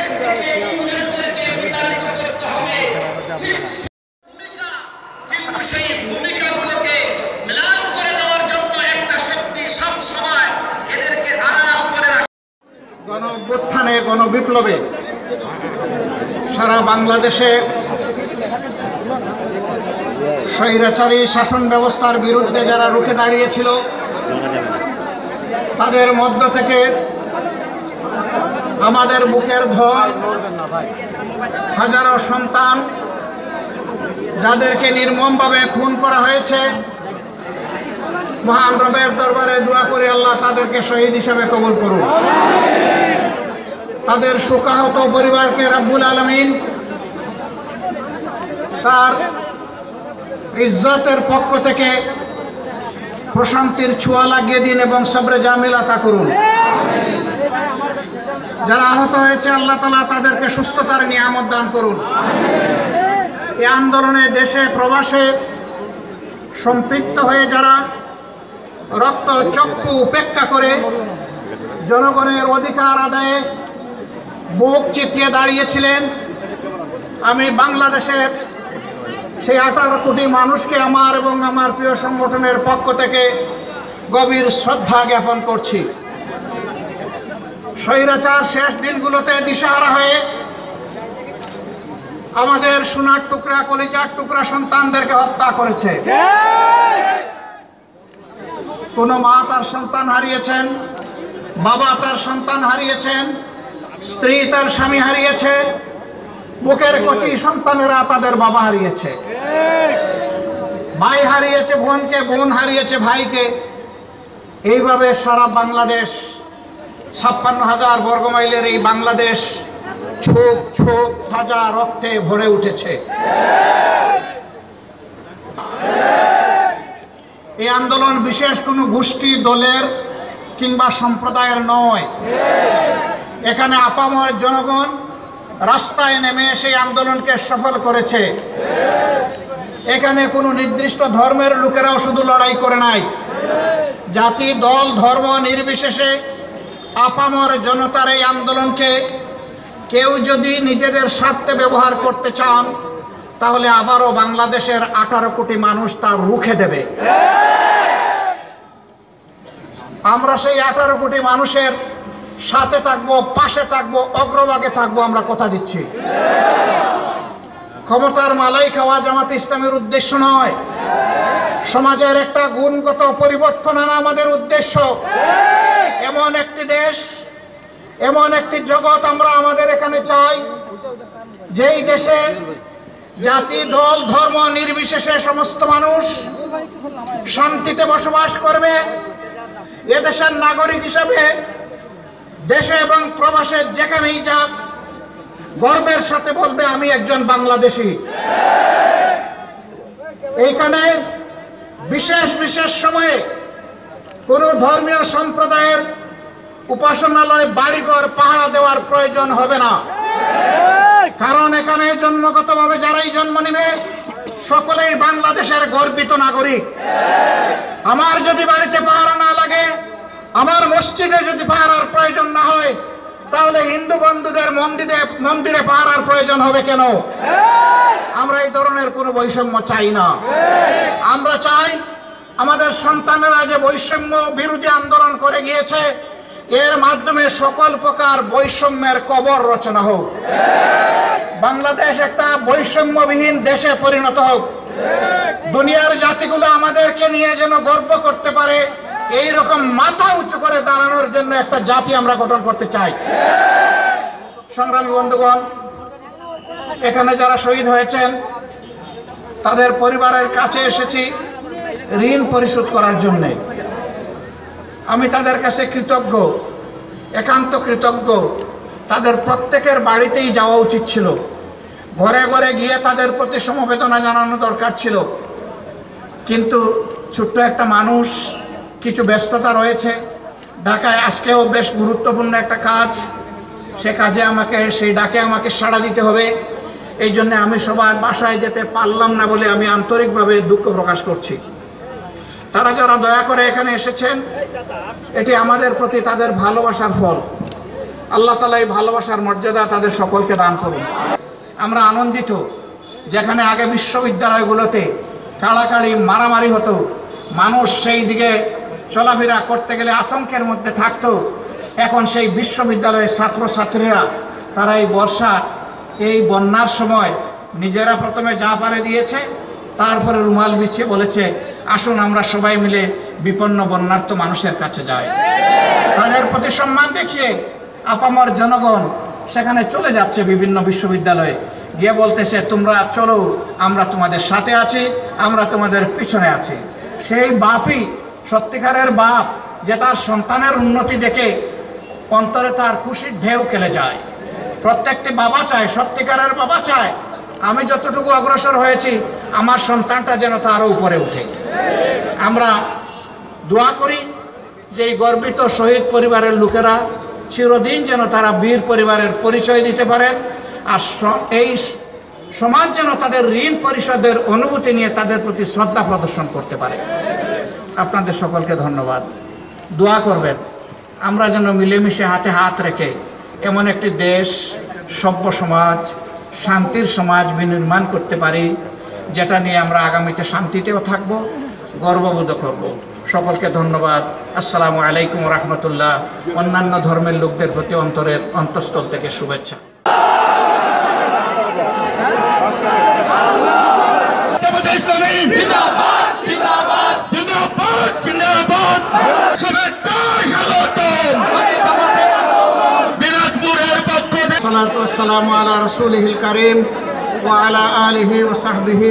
দেশ থেকে ইংরেজদেরকে বিতাড়িত করতে হবে, কিন্তু সেই ভূমিকাগুলোকে ম্লান করে দেওয়ার জন্য একটা শক্তি সব সময় এদেরকে আড়াল করে রাখে। গণ অভ্যুত্থানে, গণ বিপ্লবে সারা বাংলাদেশে স্বৈরাচারী শাসন ব্যবস্থার বিরুদ্ধে যারা রুখে দাঁড়িয়েছিল, তাদের মধ্য থেকে আমাদের বুকের ধন হাজারো সন্তান যাদেরকে নির্মমভাবে খুন করা হয়েছে, মহান রবের দরবারে দোয়া করে আল্লাহ তাদেরকে শহীদ হিসেবে কবুল করুন। তাদের শোকাহত পরিবারকে রব্বুল আলামিন তার ইজ্জতের পক্ষ থেকে প্রশান্তির ছোঁয়া লাগিয়ে দিন এবং সবরে জামিল আতা করুন। যারা আহত হয়েছে আল্লাহ তাআলা তাদেরকে সুস্থতার নিয়ামত দান করুন। এই আন্দোলনে দেশে প্রবাসে সম্পৃক্ত হয়ে যারা রক্ত চক্ষু উপেক্ষা করে জনগণের অধিকার আদায়ে বুক চিতিয়ে দাঁড়িয়েছিলেন, আমি বাংলাদেশের সেই 18 কোটি মানুষকে আমার এবং আমার প্রিয় সংগঠনের পক্ষ থেকে গভীর শ্রদ্ধা জ্ঞাপন করছি। স্বৈরাচার শেষ দিনগুলোতে দিশাহারা হয়ে আমাদের সোনার টুকরা কলিজার টুকরা সন্তানদেরকে হত্যা করেছে। কোন মা তার সন্তান হারিয়েছেন, বাবা তার সন্তান হারিয়েছেন, স্ত্রী তার স্বামী হারিয়েছে, বুকের কচি সন্তানেরা তাদের বাবা হারিয়েছে, ভাই হারিয়েছে বোনকে, বোন হারিয়েছে ভাইকে। এইভাবে সারা বাংলাদেশ 56,000 বর্গমাইলের এই বাংলাদেশ ছোপ ছোপ তাজা রক্তে ভরে উঠেছে। এই আন্দোলন বিশেষ কোনো গোষ্ঠী দলের কিংবা সম্প্রদায়ের নয়। এখানে আপামর জনগণ রাস্তায় নেমে সেই আন্দোলনকে সফল করেছে। এখানে কোনো নির্দিষ্ট ধর্মের লোকেরাও শুধু লড়াই করে নাই, জাতি দল ধর্ম নির্বিশেষে আপামর জনতার এই আন্দোলনকে কেউ যদি নিজেদের স্বার্থে ব্যবহার করতে চান তাহলে আবারও বাংলাদেশের 18 কোটি মানুষ তার রুখে দেবে। আমরা সেই 18 কোটি মানুষের সাথে থাকবো, পাশে থাকবো, অগ্রভাগে থাকবো, আমরা কথা দিচ্ছি। ক্ষমতার মালাই খাওয়া জামাত ইসলামের উদ্দেশ্য নয়, সমাজের একটা গুণগত পরিবর্তন আনা আমাদের উদ্দেশ্য। এমন একটি দেশ, এমন একটি জগৎ আমরা আমাদের এখানে চাই, যেই দেশে জাতি দল ধর্ম নির্বিশেষে সমস্ত মানুষ শান্তিতে বসবাস করবে। এদেশের নাগরিক হিসাবে দেশে এবং প্রবাসে যেখানেই যাক গর্বের সাথে বলবে আমি একজন বাংলাদেশী। এইখানে বিশেষ বিশেষ সময়ে কোনো ধর্মীয় সম্প্রদায়ের উপাসনালয় বাড়িঘর পাহারা দেওয়ার প্রয়োজন হবে না, কারণ এখানে জন্মগতভাবে যারাই জন্ম নেবে সকলেই বাংলাদেশের গর্বিত নাগরিক। আমার যদি বাড়িতে পাহারা না লাগে, আমার মসজিদে যদি পাহারার প্রয়োজন না হয়, তাহলে হিন্দু বন্ধুদের মন্দিরে পাহারার প্রয়োজন হবে কেন? আমরা এই ধরনের কোনো বৈষম্য চাই না। আমরা চাই আমাদের সন্তানেরা যে বৈষম্য বিরোধী আন্দোলন করে গিয়েছে, এর মাধ্যমে সকল প্রকার বৈষম্যের কবর রচনা হোক। বাংলাদেশ একটা বৈষম্যবিহীন দেশে পরিণত হোক। দুনিয়ার জাতিগুলো আমাদেরকে নিয়ে যেন গর্ব করতে পারে, এই রকম মাথা উঁচু করে দাঁড়ানোর জন্য একটা জাতি আমরা গঠন করতে চাই। সংগ্রামী বন্ধুগণ, এখানে যারা শহীদ হয়েছেন তাদের পরিবারের কাছে এসেছি ঋণ পরিশোধ করার জন্য। আমি তাদের কাছে কৃতজ্ঞ, একান্ত কৃতজ্ঞ। তাদের প্রত্যেকের বাড়িতেই যাওয়া উচিত ছিল, ঘরে ঘরে গিয়ে তাদের প্রতি সমবেদনা জানানো দরকার ছিল, কিন্তু ছোট্ট একটা মানুষ, কিছু ব্যস্ততা রয়েছে। ঢাকায় আজকেও বেশ গুরুত্বপূর্ণ একটা কাজ, সে কাজে সেই ডাকে আমাকে সাড়া দিতে হবে। এই জন্য আমি সবার বাসায় যেতে পারলাম না বলে আমি আন্তরিকভাবে দুঃখ প্রকাশ করছি। তারা যারা দয়া করে এখানে এসেছেন, এটি আমাদের প্রতি তাদের ভালোবাসার ফল। আল্লাহ তাআলা এই ভালোবাসার মর্যাদা তাদের সকলকে দান করুন। আমরা আনন্দিত, যেখানে আগে বিশ্ববিদ্যালয়গুলোতে কাড়াকাড়ি মারামারি হতো, মানুষ সেই দিকে চলাফেরা করতে গেলে আতঙ্কের মধ্যে থাকতো, এখন সেই বিশ্ববিদ্যালয়ের ছাত্রছাত্রীরা তারা এই বর্ষা এই বন্যার সময় নিজেরা প্রথমে যা পারে দিয়েছে, তারপরে রুমাল বিছিয়ে বলেছে আসুন আমরা সবাই মিলে বিপন্ন বন্যার্ত মানুষের কাছে যাই। তাদের প্রতি সম্মান দেখিয়ে আপামর জনগণ সেখানে চলে যাচ্ছে বিভিন্ন বিশ্ববিদ্যালয়ে, গিয়ে বলতেছে তোমরা চলো, আমরা তোমাদের সাথে আছি, আমরা তোমাদের পিছনে আছি। সেই বাপই সত্যিকারের বাপ, যে তার সন্তানের উন্নতি দেখে অন্তরে তার খুশির ঢেউ খেলে যায়। প্রত্যেকটি বাবা চায়, সত্যিকারের বাবা চায় আমি যতটুকু অগ্রসর হয়েছি আমার সন্তানটা যেন তারও উপরে উঠে। আমরা দোয়া করি যে এই গর্বিত শহীদ পরিবারের লোকেরা চিরদিন যেন তারা বীর পরিবারের পরিচয় দিতে পারেন, আর এই সমাজ যেন তাদের ঋণ পরিশোধের অনুভূতি নিয়ে তাদের প্রতি শ্রদ্ধা প্রদর্শন করতে পারে। আপনাদের সকলকে ধন্যবাদ। দোয়া করবেন আমরা যেন মিলেমিশে হাতে হাত রেখে এমন একটি দেশ, সভ্য সমাজ, শান্তির সমাজ বিনির্মাণ করতে পারি, যেটা নিয়ে আমরা আগামীতে শান্তিতেও থাকব, গর্ববোধ করব। সকলকে ধন্যবাদ। আসসালামু আলাইকুম রহমতুল্লাহ। অন্যান্য ধর্মের লোকদের প্রতি অন্তরের অন্তঃস্থল থেকে শুভেচ্ছা। والصلاة والسلام على رسوله الكريم وعلى آله وصحبه